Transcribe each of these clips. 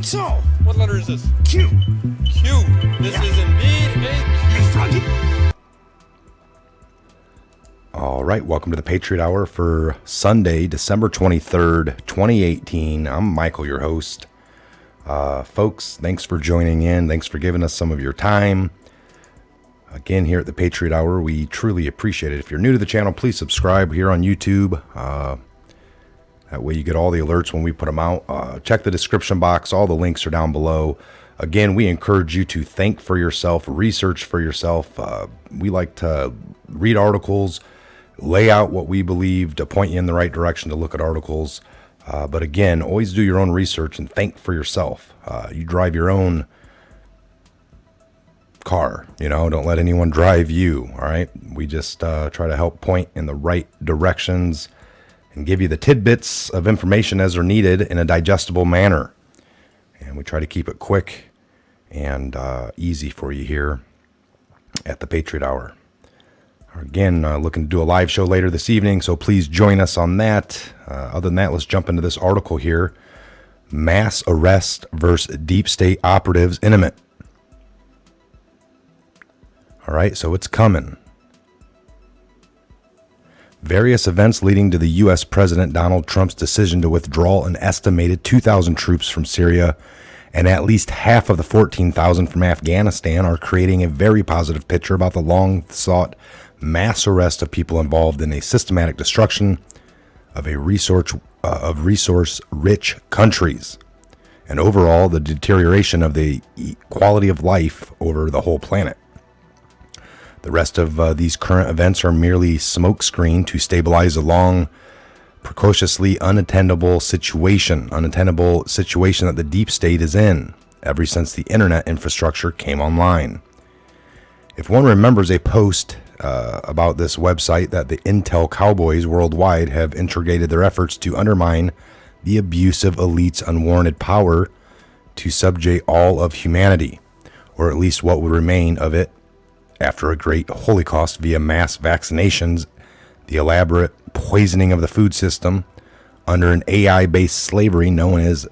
So, what letter is this? Q. Q. This is indeed a Q. All right, welcome to the Patriot Hour for Sunday, December 23rd, 2018. I'm Michael, your host. Folks, thanks for joining in. Thanks for giving us some of your time. Again, here at the Patriot Hour, we truly appreciate it. If you're new to the channel, please subscribe here on YouTube. That way you get all the alerts when we put them out. Check the description box. All the links are down below. Again, we encourage you to think for yourself, research for yourself. We like to read articles, lay out what we believe to point you in the right direction to look at articles. But again, always do your own research and think for yourself. You drive your own car, don't let anyone drive you. All right. We just try to help point in the right directions and give you the tidbits of information as are needed in a digestible manner. And we try to keep it quick and easy for you here at the Patriot Hour. Again, looking to do a live show later this evening, so please join us on that. Other than that, let's jump into this article here. Mass arrest versus deep state operatives imminent. All right, so it's coming. Various events leading to the U.S. President Donald Trump's decision to withdraw an estimated 2,000 troops from Syria and at least half of the 14,000 from Afghanistan are creating a very positive picture about the long-sought mass arrest of people involved in a systematic destruction of resource-rich countries, and overall the deterioration of the quality of life over the whole planet. The rest of these current events are merely smokescreen to stabilize a long, precociously unattainable situation that the deep state is in ever since the internet infrastructure came online. If one remembers a post about this website that the intel cowboys worldwide have integrated their efforts to undermine the abusive elite's unwarranted power to subjugate all of humanity, or at least what would remain of it after a great holocaust via mass vaccinations, the elaborate poisoning of the food system under an AI-based slavery known as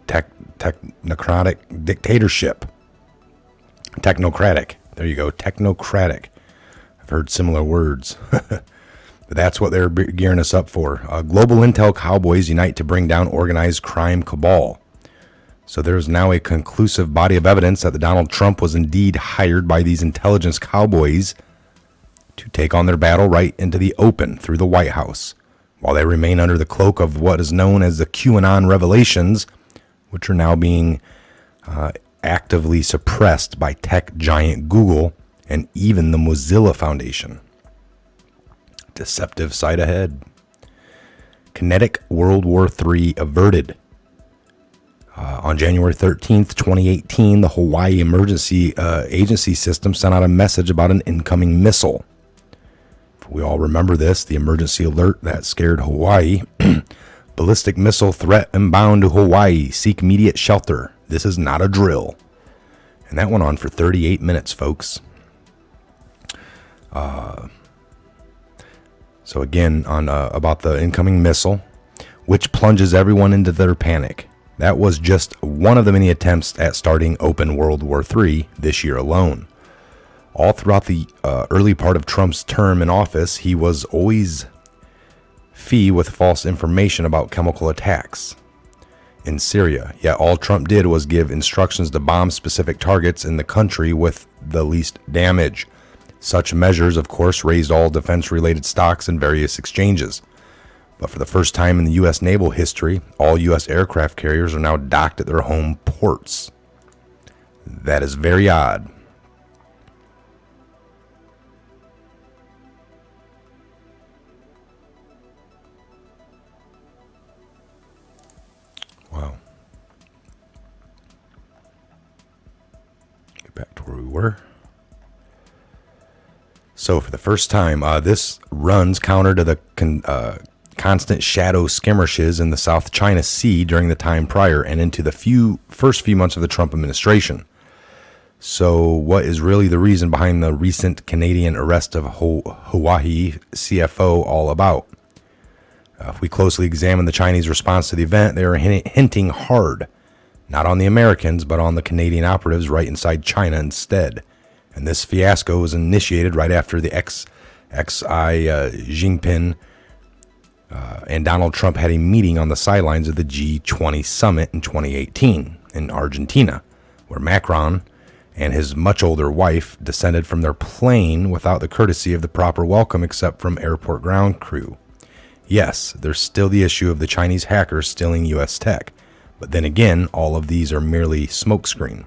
technocratic dictatorship. Technocratic. There you go. Technocratic. I've heard similar words. But that's what they're gearing us up for. Global intel cowboys unite to bring down organized crime cabal. So there's now a conclusive body of evidence that Donald Trump was indeed hired by these intelligence cowboys to take on their battle right into the open through the White House, while they remain under the cloak of what is known as the QAnon revelations, which are now being actively suppressed by tech giant Google and even the Mozilla Foundation. Deceptive sight ahead. Kinetic World War III averted. On January 13th, 2018, the Hawaii Emergency Agency System sent out a message about an incoming missile. If we all remember this, the emergency alert that scared Hawaii. Ballistic missile threat inbound to Hawaii. Seek immediate shelter. This is not a drill. And that went on for 38 minutes, folks. So again, on about the incoming missile, which plunges everyone into their panic. That was just one of the many attempts at starting open World War III this year alone. All throughout the early part of Trump's term in office, he was always with false information about chemical attacks in Syria. Yet all Trump did was give instructions to bomb specific targets in the country with the least damage. Such measures, of course, raised all defense-related stocks in various exchanges. But for the first time in the U.S. naval history, all U.S. aircraft carriers are now docked at their home ports. That is very odd. Wow. Get back to where we were. So for the first time, this runs counter to the constant shadow skirmishes in the South China Sea during the time prior and into the first few months of the Trump administration. So what is really the reason behind the recent Canadian arrest of Hawaii CFO all about? If we closely examine the Chinese response to the event, they are hinting hard not on the Americans, but on the Canadian operatives right inside China instead. And this fiasco was initiated right after the Xi Jinping and Donald Trump had a meeting on the sidelines of the G20 summit in 2018 in Argentina, where Macron and his much older wife descended from their plane without the courtesy of the proper welcome except from airport ground crew. Yes, there's still the issue of the Chinese hackers stealing U.S. tech, but then again, all of these are merely smokescreen,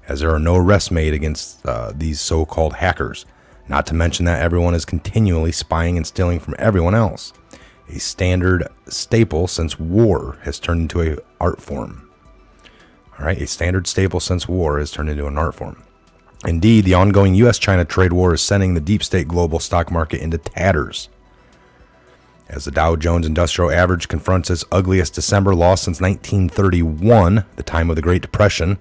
as there are no arrests made against these so-called hackers, not to mention that everyone is continually spying and stealing from everyone else. A standard staple since war has turned into an art form. All right, a standard staple since war has turned into an art form. Indeed, the ongoing U.S.-China trade war is sending the deep state global stock market into tatters. As the Dow Jones Industrial Average confronts its ugliest December loss since 1931, the time of the Great Depression,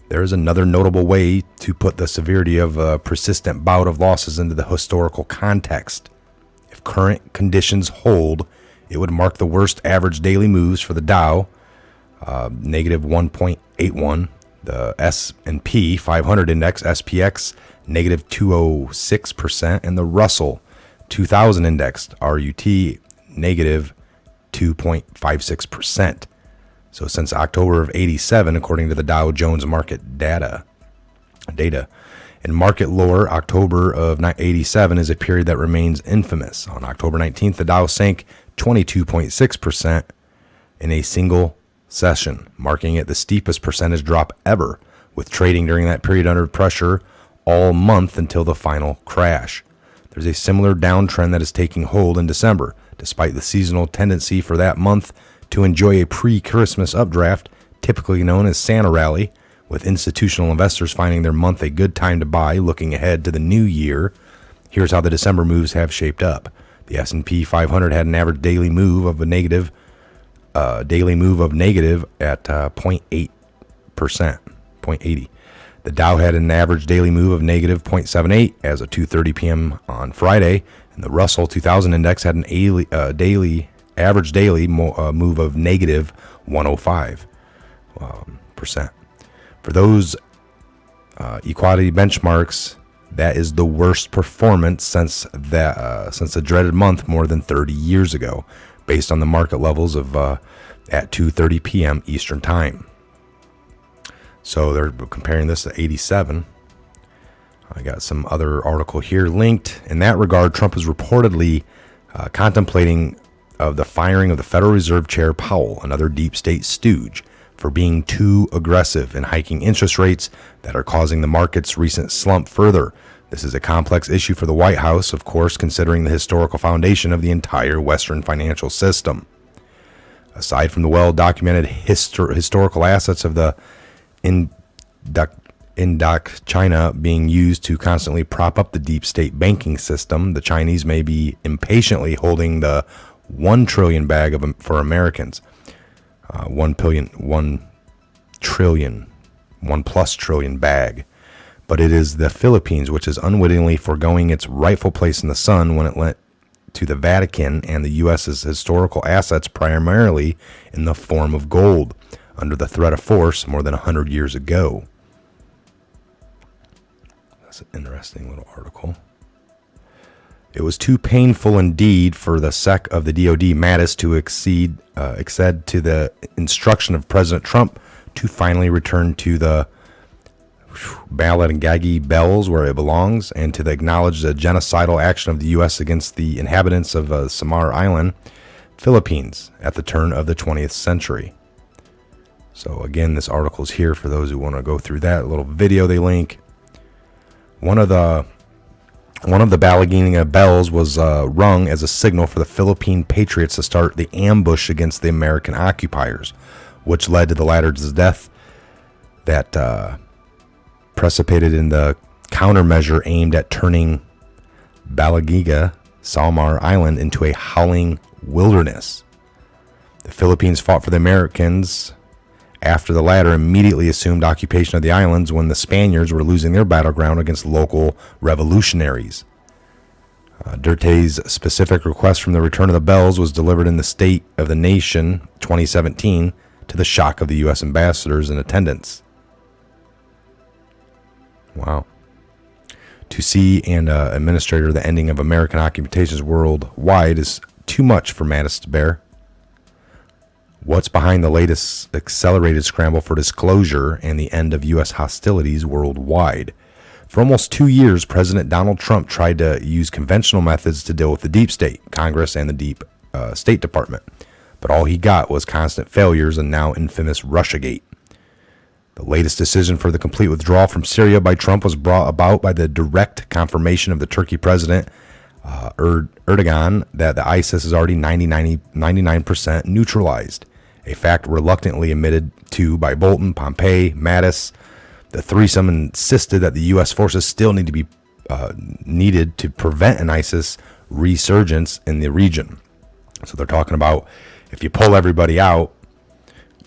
there is another notable way to put the severity of a persistent bout of losses into the historical context. If current conditions hold, it would mark the worst average daily moves for the Dow, negative 1.81, the S&P 500 index, SPX, negative 206%, and the Russell 2000 index, RUT, negative 2.56%. So since October of 87, according to the Dow Jones market data. In market lore, October of 87 is a period that remains infamous. On October 19th, the Dow sank 22.6% in a single session, marking it the steepest percentage drop ever, with trading during that period under pressure all month until the final crash. There's a similar downtrend that is taking hold in December, despite the seasonal tendency for that month to enjoy a pre-Christmas updraft, typically known as Santa Rally, with institutional investors finding their month a good time to buy looking ahead to the new year. Here's how the December moves have shaped up. The S&P 500 had an average daily move of negative at 0.8%, 0.80. The Dow had an average daily move of negative 0.78 as of 2:30 p.m. on Friday, and the Russell 2000 index had an average daily move of negative 105%. For those equality benchmarks, that is the worst performance since the dreaded month more than 30 years ago, based on the market levels of at 2:30 p.m. Eastern Time. So they're comparing this to 87. I got some other article here linked. In that regard, Trump is reportedly contemplating of the firing of the Federal Reserve Chair Powell, another deep state stooge, for being too aggressive in hiking interest rates that are causing the market's recent slump further. This is a complex issue for the White House, of course, considering the historical foundation of the entire Western financial system. Aside from the well-documented historical assets of the China being used to constantly prop up the deep state banking system, the Chinese may be impatiently holding the 1 trillion bag for Americans. 1 trillion bag. But it is the Philippines which is unwittingly foregoing its rightful place in the sun when it lent to the Vatican and the U.S.'s historical assets primarily in the form of gold, under the threat of force more than 100 years ago. That's an interesting little article. It was too painful indeed for the SEC of the DoD Mattis to accede to the instruction of President Trump to finally return to the Balangagi Bells where it belongs, and to acknowledge the genocidal action of the U.S. against the inhabitants of Samar Island, Philippines, at the turn of the 20th century. So again, this article is here for those who want to go through that little video they link. One of the Balangagi bells was rung as a signal for the Philippine Patriots to start the ambush against the American occupiers, which led to the latter's death that precipitated in the countermeasure aimed at turning Balangagi, Samar Island, into a howling wilderness. The Philippines fought for the Americans after the latter immediately assumed occupation of the islands when the Spaniards were losing their battleground against local revolutionaries. Duterte's specific request from the return of the bells was delivered in the State of the Nation 2017 to the shock of the U.S. ambassadors in attendance. Wow. To see and administer the ending of American occupations worldwide is too much for Mattis to bear. What's behind the latest accelerated scramble for disclosure and the end of U.S. hostilities worldwide? For almost 2 years, President Donald Trump tried to use conventional methods to deal with the deep state, Congress, and the deep State Department. But all he got was constant failures and now infamous Russiagate. The latest decision for the complete withdrawal from Syria by Trump was brought about by the direct confirmation of the Turkey president, Erdogan, that the ISIS is already 99% neutralized, a fact reluctantly admitted to by Bolton, Pompeo, Mattis. The threesome insisted that the U.S. forces still need to be needed to prevent an ISIS resurgence in the region. So they're talking about if you pull everybody out,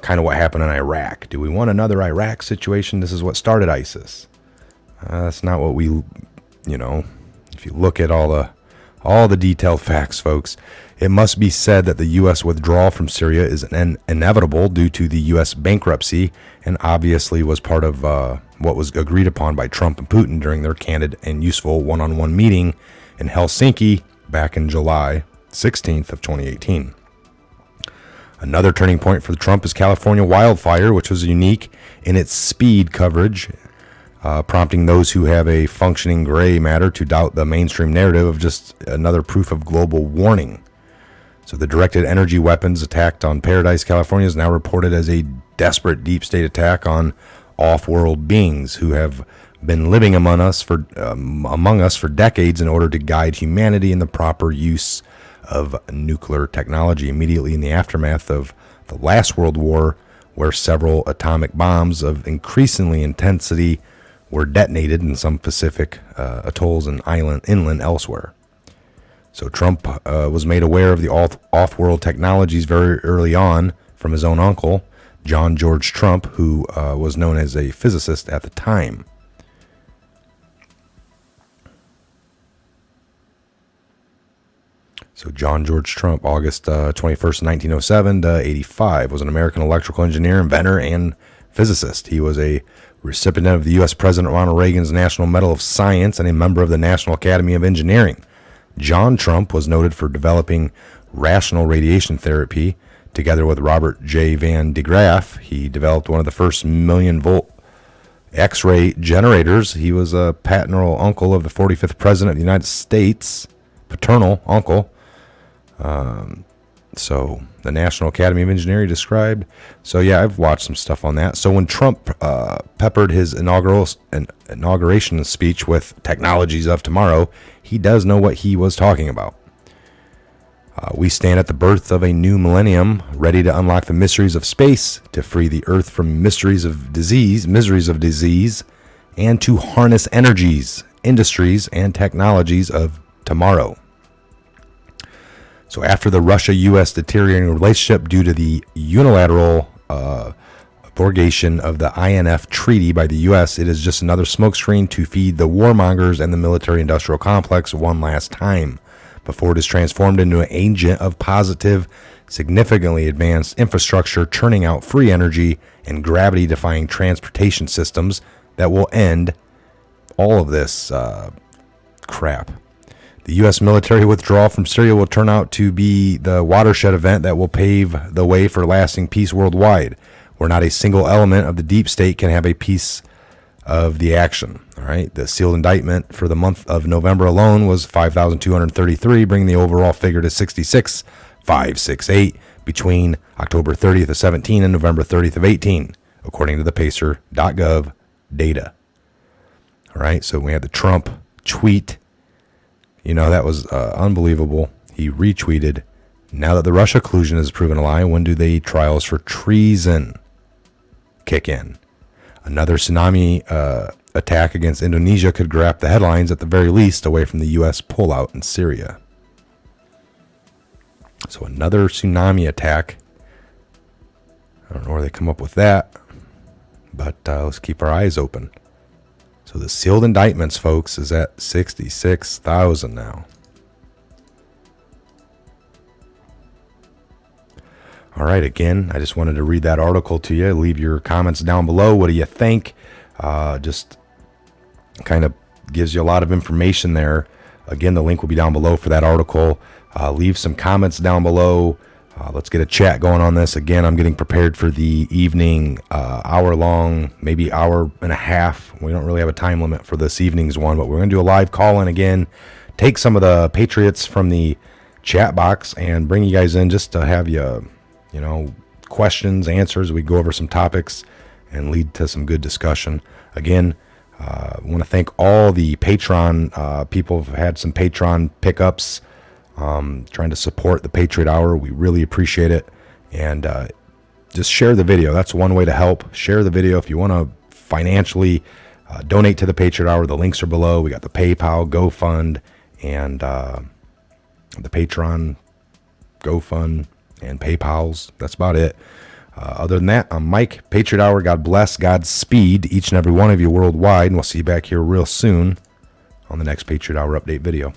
kind of what happened in Iraq. Do we want another Iraq situation? This is what started ISIS. That's not what we, if you look at all the detailed facts, folks, it must be said that the U.S. withdrawal from Syria is inevitable due to the U.S. bankruptcy and obviously was part of what was agreed upon by Trump and Putin during their candid and useful one-on-one meeting in Helsinki back in July 16th of 2018. Another turning point for Trump is California wildfire, which was unique in its speed coverage, prompting those who have a functioning gray matter to doubt the mainstream narrative of just another proof of global warming. So the directed energy weapons attacked on Paradise, California is now reported as a desperate deep state attack on off-world beings who have been living among us for decades in order to guide humanity in the proper use of nuclear technology. Immediately in the aftermath of the last World War, where several atomic bombs of increasingly intensity were detonated in some Pacific atolls and inland elsewhere. So Trump was made aware of the off-world technologies very early on from his own uncle, John George Trump, who was known as a physicist at the time. So John George Trump, August 21st, 1907 to 85, was an American electrical engineer, inventor, and physicist. He was a recipient of the U.S. President Ronald Reagan's National Medal of Science and a member of the National Academy of Engineering. John Trump was noted for developing rational radiation therapy. Together with Robert J. Van de Graaff, he developed one of the first million-volt X-ray generators. He was a paternal uncle of the 45th President of the United States, paternal uncle. So the National Academy of Engineering described. So yeah, I've watched some stuff on that. So when Trump peppered his inauguration speech with technologies of tomorrow, he does know what he was talking about. We stand at the birth of a new millennium, ready to unlock the mysteries of space, to free the earth from miseries of disease, and to harness energies, industries, and technologies of tomorrow. So after the Russia-U.S. deteriorating relationship due to the unilateral abrogation of the INF Treaty by the U.S., it is just another smokescreen to feed the warmongers and the military-industrial complex one last time, before it is transformed into an agent of positive, significantly advanced infrastructure, churning out free energy and gravity-defying transportation systems that will end all of this crap. The U.S. military withdrawal from Syria will turn out to be the watershed event that will pave the way for lasting peace worldwide, where not a single element of the deep state can have a piece of the action. All right. The sealed indictment for the month of November alone was 5,233, bringing the overall figure to 66,568 between October 30th of 17 and November 30th of 18, according to the Pacer.gov data. All right. So we had the Trump tweet. That was unbelievable. He retweeted, now that the Russia collusion is proven a lie, when do the trials for treason kick in? Another tsunami attack against Indonesia could grab the headlines, at the very least, away from the U.S. pullout in Syria. So another tsunami attack. I don't know where they come up with that, but let's keep our eyes open. So the sealed indictments, folks, is at 66,000 now. All right, again, I just wanted to read that article to you. Leave your comments down below. What do you think? Just kind of gives you a lot of information there. Again, the link will be down below for that article. Leave some comments down below. Let's get a chat going on this. Again, I'm getting prepared for the evening, hour-long, maybe hour and a half. We don't really have a time limit for this evening's one, but we're going to do a live call-in again. Take some of the Patriots from the chat box and bring you guys in just to have you questions, answers. We go over some topics and lead to some good discussion. Again, I want to thank all the Patreon people who've had some Patreon pickups, trying to support the Patriot Hour. We really appreciate it. And just share the video. That's one way to help. Share the video. If you want to financially donate to the Patriot Hour, the links are below. We got the PayPal, GoFund, and the Patreon, GoFund, and PayPal's. That's about it. Other than that, I'm Mike, Patriot Hour. God bless, Godspeed each and every one of you worldwide, and we'll see you back here real soon on the next Patriot Hour update video.